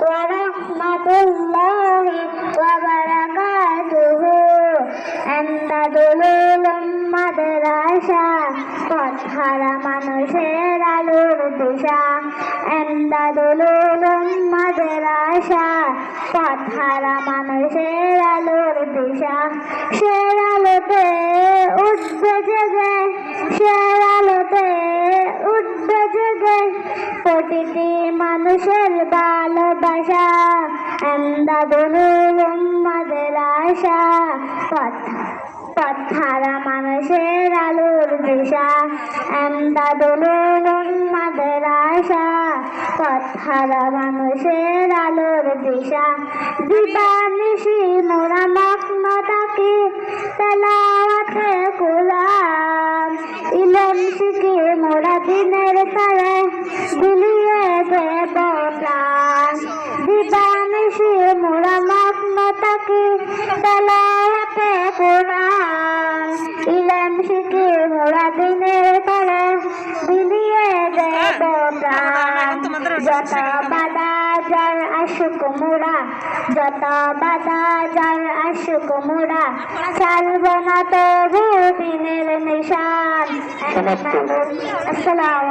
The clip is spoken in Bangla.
ওয়ারাহমাতুল্লাহি ওয়া বারাকাতুহু। এমদাদুল উলুম মাদ্রাসা, পথহারা মানুষের আলোর দিশা। এমদাদুল উলুম মাদ্রাসা, পথহারা মানুষের আলোর দিশা। সের আলোতে উঠবে জেগে, সের আলোতে উঠবে জেগে প্রতিটি মানুষের ভালোবাসা। এমদাদুল উলুম মাদ্রাসা, পথহারা মানুষের আলোর দিশা। এমদাদুল উলুম মাদ্রাসা, পথহারা মানুষের আলোর দিশা। দিবানিশি মোরা মগ্ন থাকি তেলাওয়াতে কুরআন, ইলম শিখি মোরা দিনের তরে বিলিয়ে দেব প্রাণ। দিবানিশি মোরা মগ্ন থাকি তেলাওয়াতে কুরআন, ইলম শিখি মোরা দিনের তরে বিলিয়ে দেব প্রাণ। যত বাধা যার আশুক মোরা, যত বাধা যার আশুক মোরা, ছাড়ব না তবু দিনের নিশান। আসসালাম।